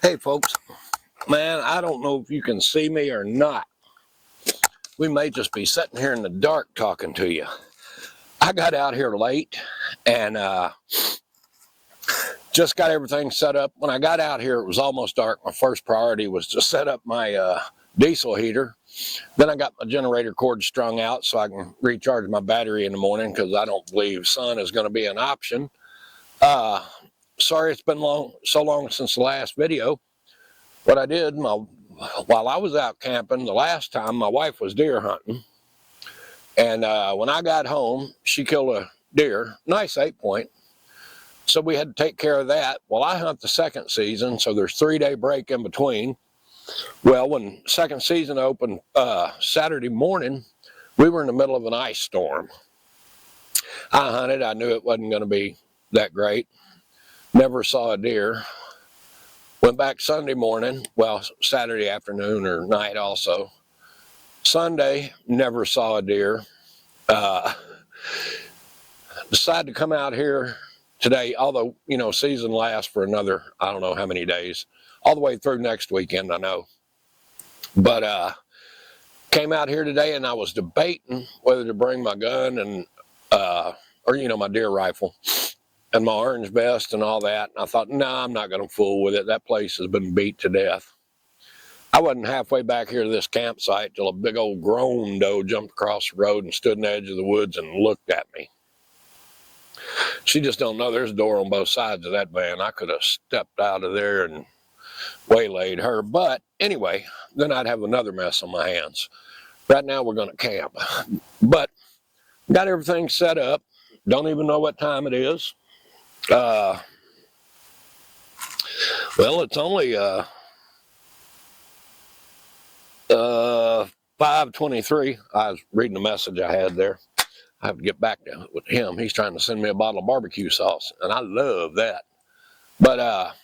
Hey folks, man, I don't know if you can see me or not. We may just be sitting here in the dark talking to you. I got out here late and just got everything set up. When I got out here, it was almost dark. My first priority was to set up my diesel heater. Then I got my generator cord strung out so I can recharge my battery in the morning because I don't believe sun is going to be an option. Sorry it's been so long since the last video. What I did, while I was out camping the last time, my wife was deer hunting. And when I got home, she killed a deer, nice 8-point. So we had to take care of that. Well, I hunt the second season, so there's 3-day break in between. Well, when second season opened Saturday morning, we were in the middle of an ice storm. I hunted. I knew it wasn't going to be that great. Never saw a deer. Went back Sunday morning, well, Saturday afternoon or night also. Sunday, never saw a deer. Decided to come out here today, although, season lasts for another, I don't know how many days, all the way through next weekend, I know. But came out here today and I was debating whether to bring my gun and, or my deer rifle and my orange vest and all that. And I thought, no, I'm not going to fool with it. That place has been beat to death. I wasn't halfway back here to this campsite till a big old grown doe jumped across the road and stood in the edge of the woods and looked at me. She just don't know there's a door on both sides of that van. I could have stepped out of there and waylaid her. But anyway, then I'd have another mess on my hands. Right now we're going to camp. But got everything set up. Don't even know what time it is. Well, it's only 5:23. I was reading the message I had there. I have to get back with him. He's trying to send me a bottle of barbecue sauce, and I love that. But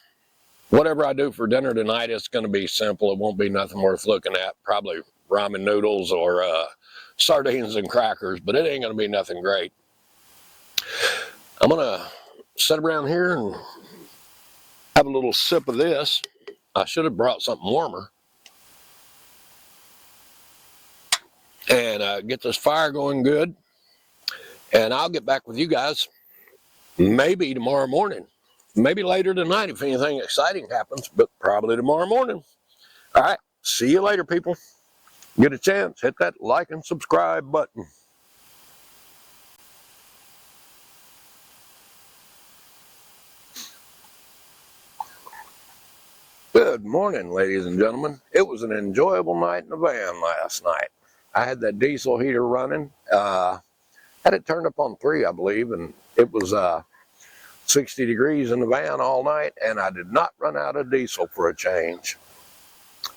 whatever I do for dinner tonight, it's going to be simple. It won't be nothing worth looking at. Probably ramen noodles or sardines and crackers, but it ain't going to be nothing great. I'm going to sit around here and have a little sip of this. I should have brought something warmer. And get this fire going good. And I'll get back with you guys maybe tomorrow morning. Maybe later tonight if anything exciting happens, but probably tomorrow morning. All right, see you later, people. Get a chance, hit that like and subscribe button. Good morning, ladies and gentlemen. It was an enjoyable night in the van last night. I had that diesel heater running. Had it turned up on 3, I believe, and it was 60 degrees in the van all night, and I did not run out of diesel for a change.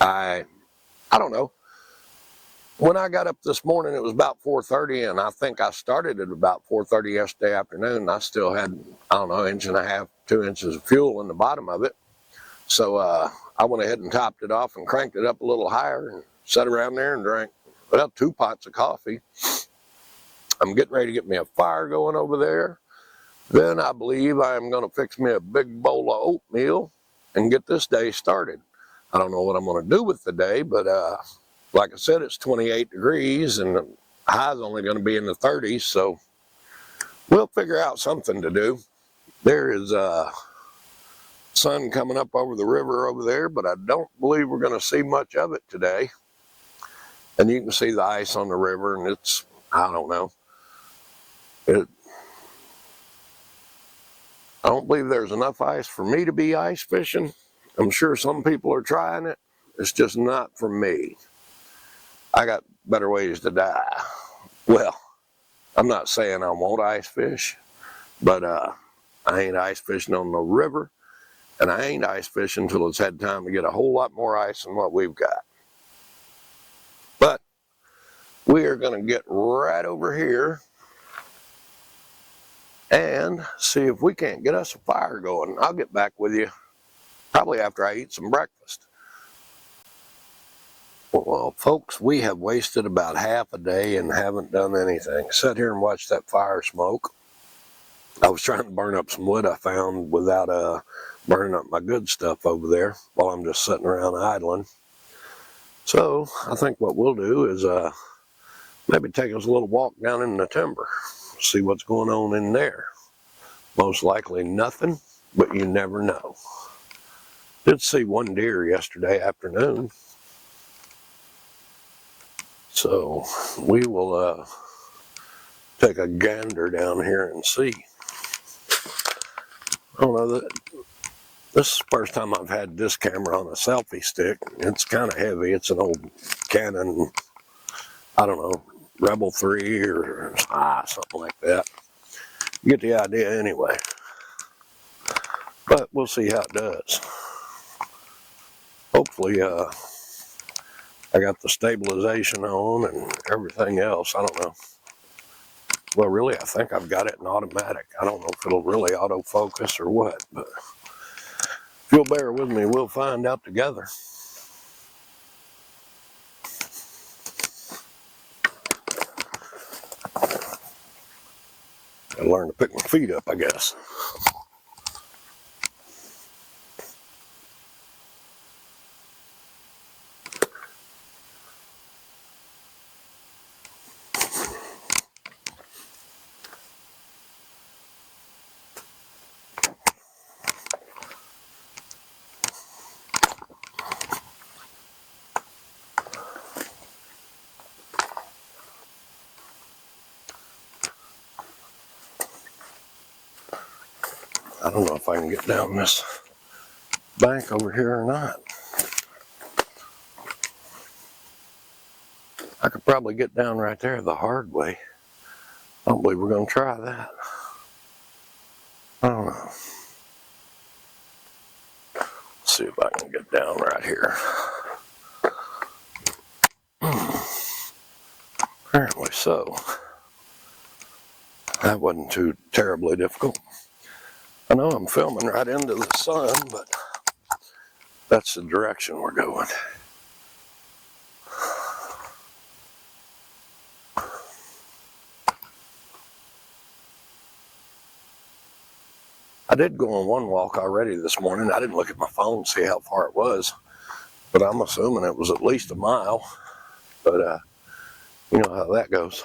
I don't know. When I got up this morning, it was about 4:30, and I think I started at about 4:30 yesterday afternoon, and I still had, I don't know, 1.5 inches, 2 inches of fuel in the bottom of it. So I went ahead and topped it off and cranked it up a little higher and sat around there and drank, well, 2 pots of coffee. I'm getting ready to get me a fire going over there. Then I believe I'm going to fix me a big bowl of oatmeal and get this day started. I don't know what I'm going to do with the day, but like I said, it's 28 degrees and the high's only going to be in the 30s, so we'll figure out something to do. There is sun coming up over the river over there, but I don't believe we're going to see much of it today. And you can see the ice on the river, and it's, I don't know. I don't believe there's enough ice for me to be ice fishing. I'm sure some people are trying it. It's just not for me. I got better ways to die. Well, I'm not saying I won't ice fish, but I ain't ice fishing on the river, and I ain't ice fishing until it's had time to get a whole lot more ice than what we've got. But we are going to get right over here and see if we can't get us a fire going. I'll get back with you probably after I eat some breakfast. Well, folks, we have wasted about half a day and haven't done anything. Sit here and watch that fire smoke. I was trying to burn up some wood I found without burning up my good stuff over there while I'm just sitting around idling. So I think what we'll do is maybe take us a little walk down in the timber, see what's going on in there. Most likely nothing, but you never know. Did see one deer yesterday afternoon, so we will take a gander down here and see. I don't know, this is the first time I've had this camera on a selfie stick. It's kind of heavy. It's an old Canon, I don't know, Rebel 3 or something like that. You get the idea anyway. But we'll see how it does. Hopefully I got the stabilization on and everything else. I don't know. Well, really, I think I've got it in automatic. I don't know if it'll really autofocus or what, but if you'll bear with me, we'll find out together. Gotta learn to pick my feet up, I guess. I don't know if I can get down this bank over here or not. I could probably get down right there the hard way. I don't believe we're going to try that. I don't know. Let's see if I can get down right here. Apparently so. That wasn't too terribly difficult. I know I'm filming right into the sun, but that's the direction we're going. I did go on one walk already this morning. I didn't look at my phone to see how far it was, but I'm assuming it was at least a mile. But you know how that goes.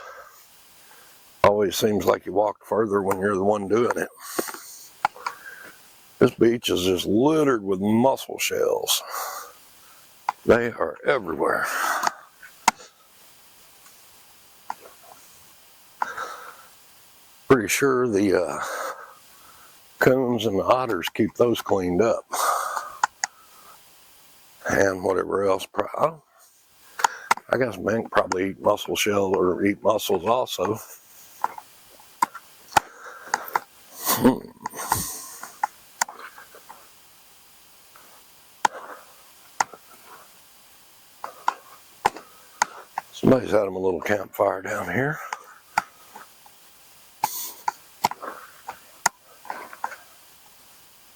Always seems like you walk further when you're the one doing it. This beach is just littered with mussel shells. They are everywhere. Pretty sure the coons and the otters keep those cleaned up. And whatever else. I guess mink probably eat mussel shell or eat mussels also. Somebody's had them a little campfire down here.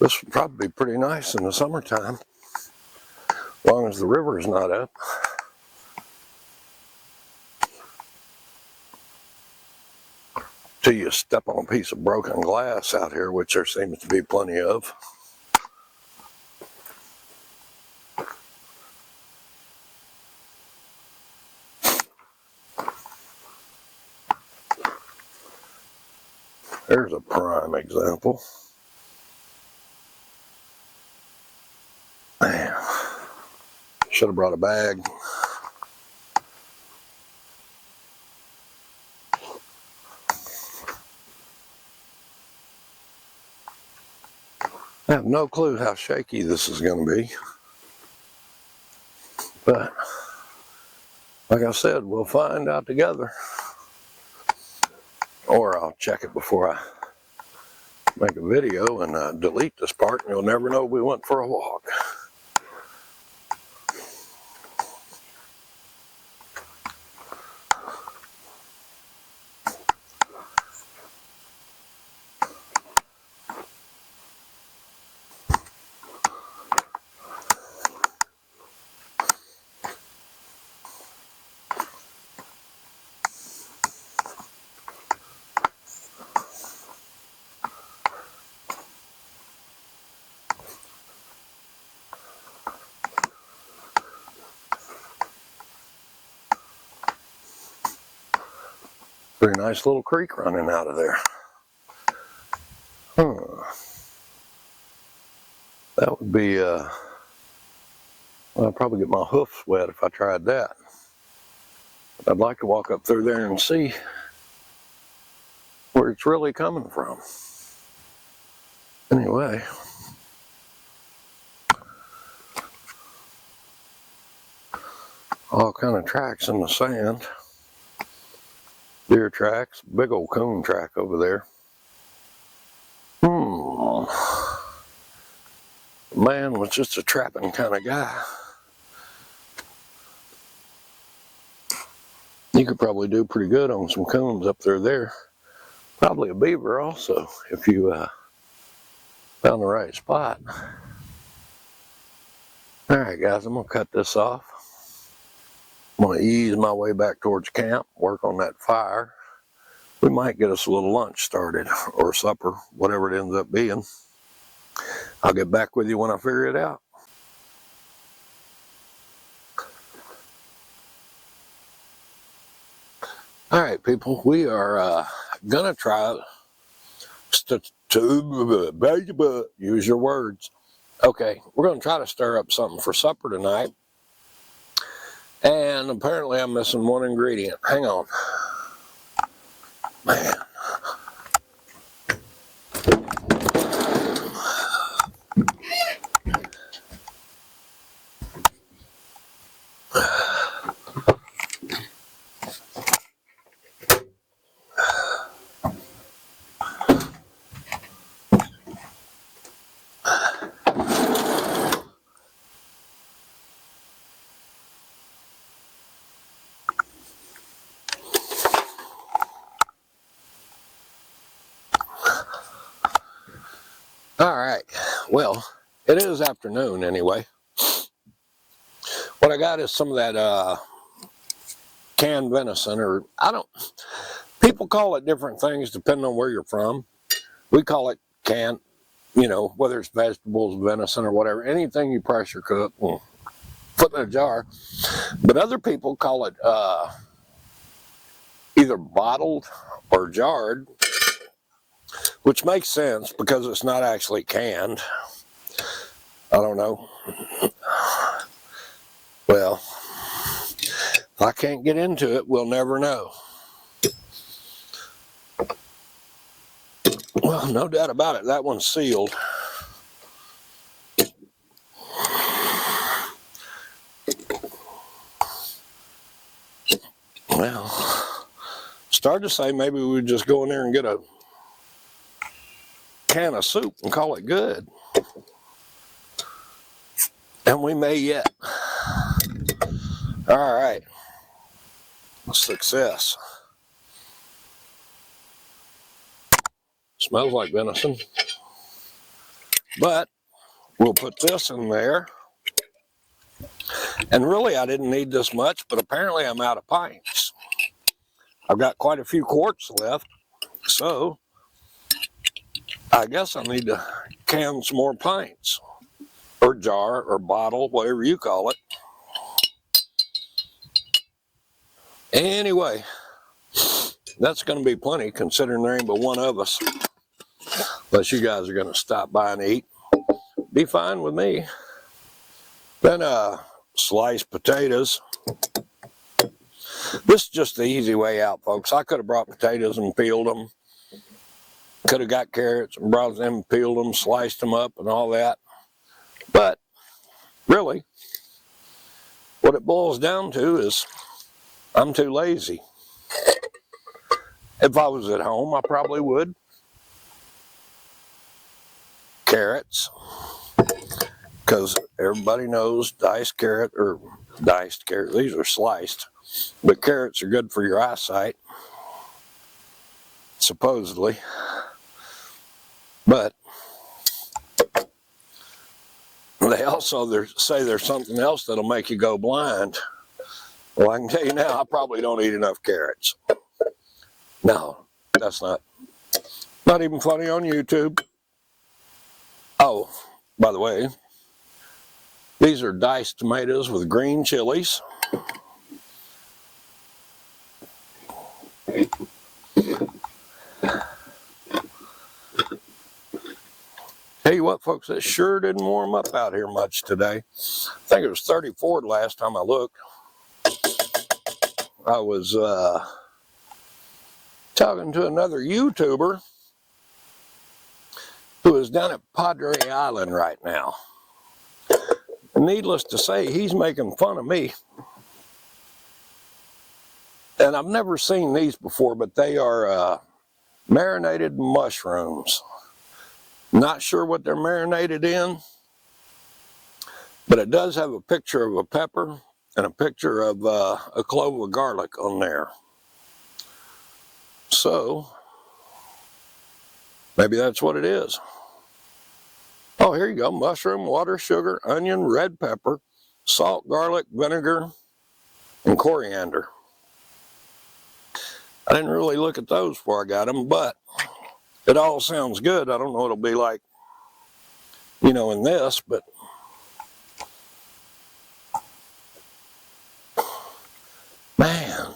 This would probably be pretty nice in the summertime, as long as the river is not up. Till you step on a piece of broken glass out here, which there seems to be plenty of. There's a prime example. Man, should have brought a bag. I have no clue how shaky this is going to be. But, like I said, we'll find out together. Or I'll check it before I make a video and delete this part, and you'll never know we went for a walk. Pretty nice little creek running out of there. That would be, well, I'd probably get my hoofs wet if I tried that. But I'd like to walk up through there and see where it's really coming from. Anyway. All kind of tracks in the sand. Deer tracks, big old coon track over there. Man was just a trapping kind of guy. You could probably do pretty good on some coons up there. Probably a beaver also, if you found the right spot. Alright guys, I'm going to cut this off. I'm going to ease my way back towards camp, work on that fire. We might get us a little lunch started, or supper, whatever it ends up being. I'll get back with you when I figure it out. Alright people, we are going to try to use your words. Okay, we're going to try to stir up something for supper tonight. And apparently I'm missing one ingredient. Hang on. Man. Alright, well, it is afternoon anyway. What I got is some of that canned venison, or people call it different things depending on where you're from. We call it canned, whether it's vegetables, venison, or whatever, anything you pressure cook, put in a jar. But other people call it either bottled or jarred, which makes sense because it's not actually canned. I don't know. Well, if I can't get into it, we'll never know. Well, no doubt about it, that one's sealed. Well, started to say maybe we would just go in there and get a can of soup and call it good. And we may yet. All right. Success. Smells like venison. But we'll put this in there. And really I didn't need this much, but apparently I'm out of pints. I've got quite a few quarts left, so I guess I need to can some more pints, or jar, or bottle, whatever you call it. Anyway, that's going to be plenty, considering there ain't but one of us. Unless you guys are going to stop by and eat. Be fine with me. Then sliced potatoes. This is just the easy way out, folks. I could have brought potatoes and peeled them. Could have got carrots and brought them, peeled them, sliced them up and all that. But really, what it boils down to is I'm too lazy. If I was at home, I probably would. Carrots, because everybody knows diced carrot, these are sliced, but carrots are good for your eyesight, supposedly. But they also say there's something else that'll make you go blind. Well, I can tell you now, I probably don't eat enough carrots. No, that's not even funny on YouTube. Oh, by the way, these are diced tomatoes with green chilies. Tell you what, folks, it sure didn't warm up out here much today. I think it was 34 the last time I looked. I was talking to another YouTuber who is down at Padre Island right now. And needless to say, he's making fun of me. And I've never seen these before, but they are marinated mushrooms. Not sure what they're marinated in, but it does have a picture of a pepper and a picture of a clove of garlic on there. So, maybe that's what it is. Oh, here you go. Mushroom, water, sugar, onion, red pepper, salt, garlic, vinegar, and coriander. I didn't really look at those before I got them, but it all sounds good. I don't know what it'll be like, you know, in this, but man,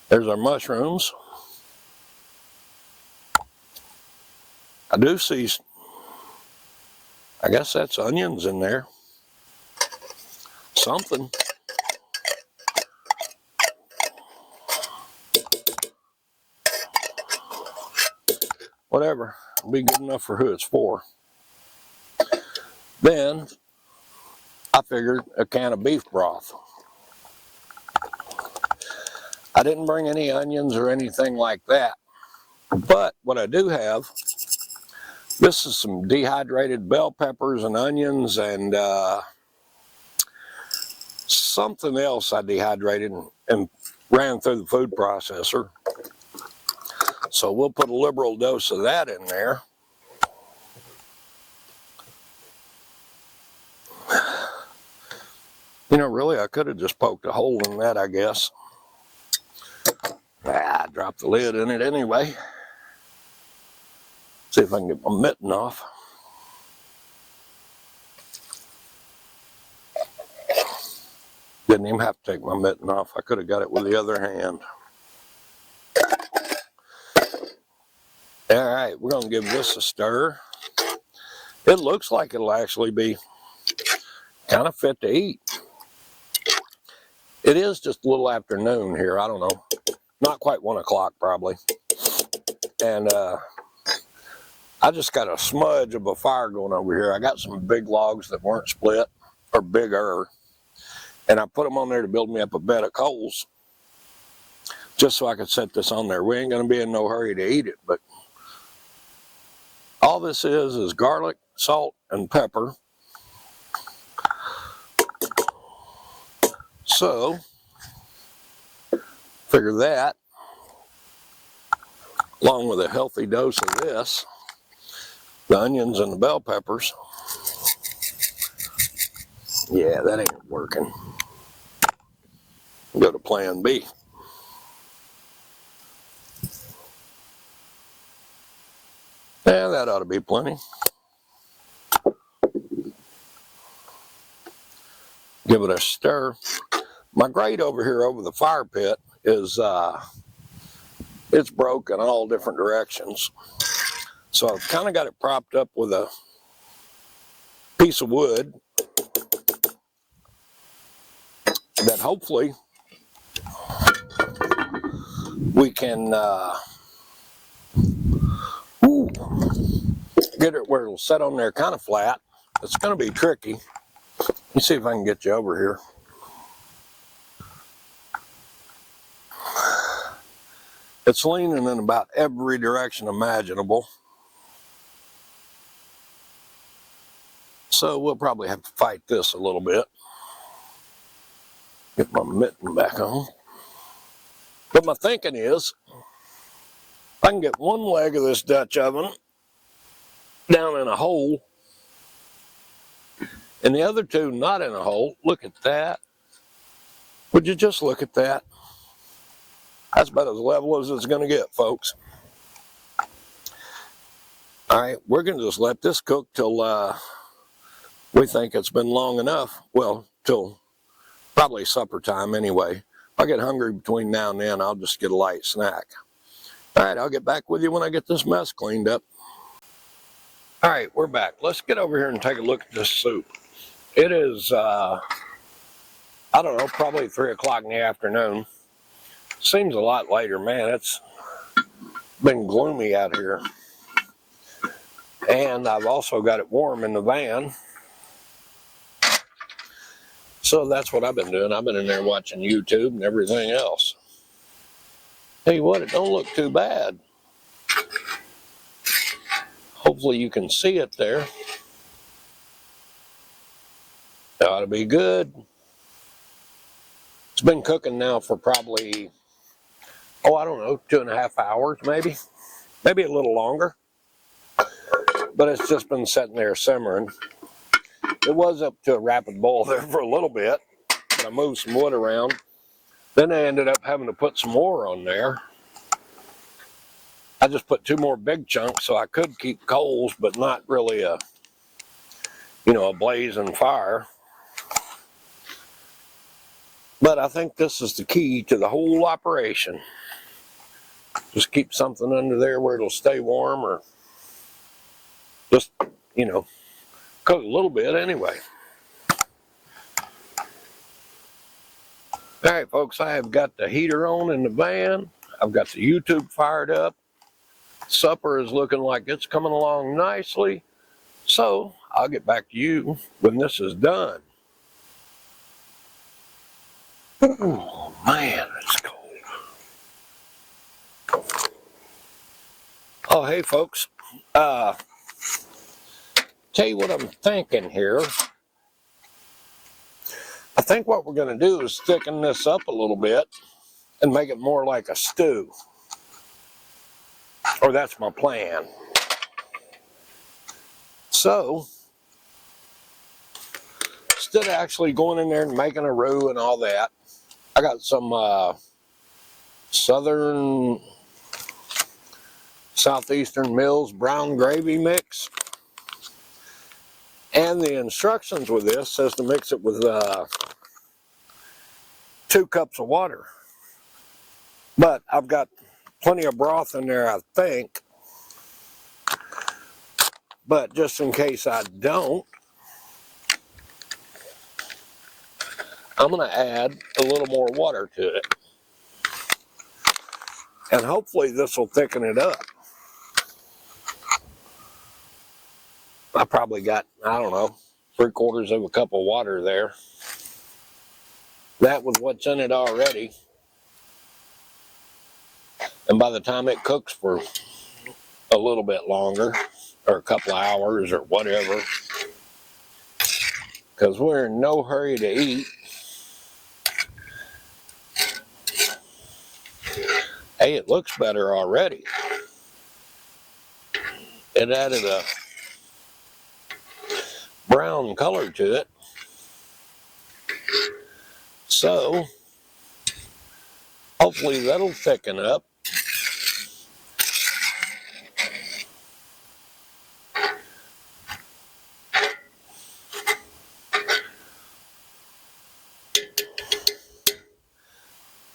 there's our mushrooms. I do see, I guess that's onions in there. Something. Whatever, it'll be good enough for who it's for. Then, I figured a can of beef broth. I didn't bring any onions or anything like that. But what I do have, this is some dehydrated bell peppers and onions and something else I dehydrated and ran through the food processor. So we'll put a liberal dose of that in there. You know, really, I could have just poked a hole in that, I guess. I dropped the lid in it anyway. See if I can get my mitten off. Didn't even have to take my mitten off. I could have got it with the other hand. All right, we're going to give this a stir. It looks like it'll actually be kind of fit to eat. It is just a little after noon here. I don't know. Not quite 1 o'clock probably. And I just got a smudge of a fire going over here. I got some big logs that weren't split, or bigger. And I put them on there to build me up a bed of coals. Just so I could set this on there. We ain't going to be in no hurry to eat it, but all this is garlic, salt, and pepper. So, figure that, along with a healthy dose of this, the onions and the bell peppers. Yeah, that ain't working. Go to plan B. Yeah, that ought to be plenty. Give it a stir. My grate over here over the fire pit is, it's broke in all different directions. So I've kind of got it propped up with a piece of wood that hopefully we can get it where it'll set on there kind of flat. It's going to be tricky. Let me see if I can get you over here. It's leaning in about every direction imaginable. So we'll probably have to fight this a little bit. Get my mitten back on. But my thinking is, I can get one leg of this Dutch oven down in a hole, and the other two not in a hole. Look at that. Would you just look at that? That's about as level as it's going to get, folks. All right, we're going to just let this cook till we think it's been long enough. Well, till probably supper time anyway. If I get hungry between now and then, I'll just get a light snack. All right, I'll get back with you when I get this mess cleaned up. All right, we're back. Let's get over here and take a look at this soup. It is, I don't know, probably 3 o'clock in the afternoon. Seems a lot later, man. It's been gloomy out here. And I've also got it warm in the van. So that's what I've been doing. I've been in there watching YouTube and everything else. Tell you what, it don't look too bad. Hopefully you can see it there. It ought to be good. It's been cooking now for probably, oh, I don't know, 2.5 hours maybe. Maybe a little longer. But it's just been sitting there simmering. It was up to a rapid boil there for a little bit. But I moved some wood around. Then I ended up having to put some more on there. I just put 2 more big chunks so I could keep coals, but not really a, you know, a blazing fire. But I think this is the key to the whole operation. Just keep something under there where it'll stay warm, or just, you know, cook a little bit anyway. All right, folks, I have got the heater on in the van. I've got the YouTube fired up. Supper is looking like it's coming along nicely. So I'll get back to you when this is done. Oh man, it's cold. Oh, hey folks. Tell you what I'm thinking here. I think what we're going to do is thicken this up a little bit and make it more like a stew. Or that's my plan. So, instead of actually going in there and making a roux and all that, I got some Southeastern Mills brown gravy mix. And the instructions with this says to mix it with 2 cups of water. But I've got plenty of broth in there, I think. But just in case I don't, I'm going to add a little more water to it. And hopefully this will thicken it up. I probably got, I don't know, 3/4 of a cup of water there. That was what's in it already. And by the time it cooks for a little bit longer, or a couple of hours, or whatever, because we're in no hurry to eat. Hey, it looks better already. It added a brown color to it. So, hopefully that'll thicken up.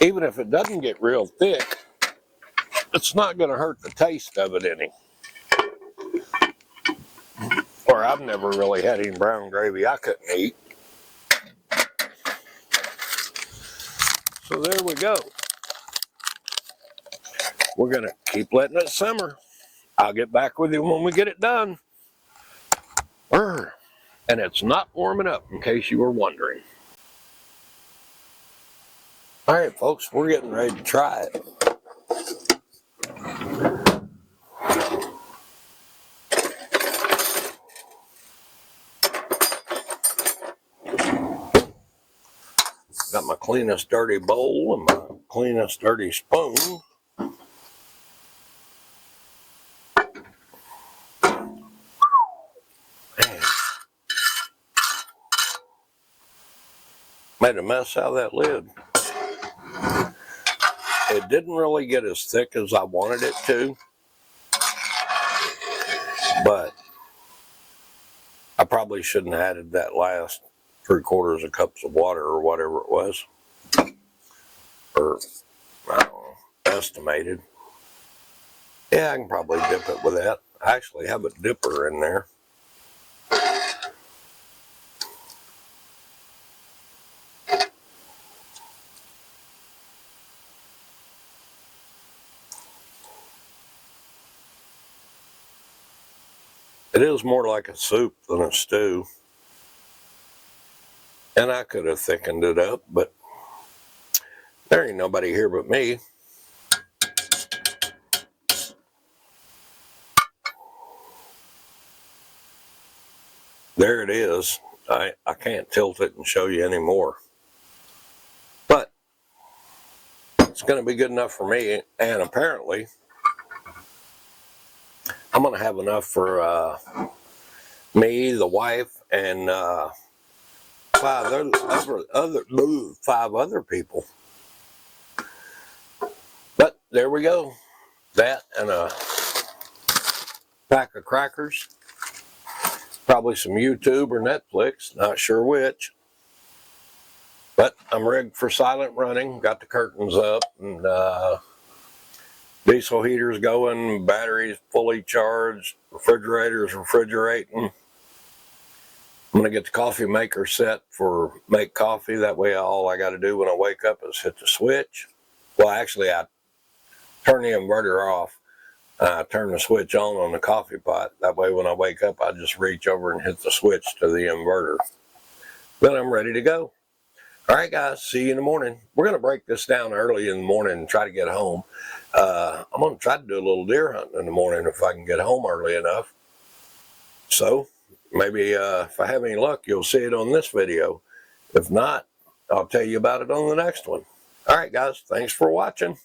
Even if it doesn't get real thick, it's not going to hurt the taste of it any. Or I've never really had any brown gravy I couldn't eat. So there we go. We're going to keep letting it simmer. I'll get back with you when we get it done. And it's not warming up, in case you were wondering. All right, folks, we're getting ready to try it. Got my cleanest dirty bowl and my cleanest dirty spoon. Man. Made a mess out of that lid. It didn't really get as thick as I wanted it to, but I probably shouldn't have added that last 3/4 cups of water or whatever it was, or I don't know, estimated. Yeah, I can probably dip it with that. I actually have a dipper in there. It is more like a soup than a stew. And I could have thickened it up, but there ain't nobody here but me. There it is. I can't tilt it and show you anymore. But it's going to be good enough for me. And apparently, I'm going to have enough for me, the wife, and five other people. But there we go. That and a pack of crackers. Probably some YouTube or Netflix, not sure which. But I'm rigged for silent running, got the curtains up, and diesel heaters going, batteries fully charged, refrigerators refrigerating. I'm going to get the coffee maker set for make coffee. That way all I got to do when I wake up is hit the switch. Well, actually, I turn the inverter off. Turn the switch on the coffee pot. That way when I wake up, I just reach over and hit the switch to the inverter. Then I'm ready to go. All right, guys, see you in the morning. We're going to break this down early in the morning and try to get home. I'm going to try to do a little deer hunting in the morning if I can get home early enough. So maybe if I have any luck, you'll see it on this video. If not, I'll tell you about it on the next one. All right, guys, thanks for watching.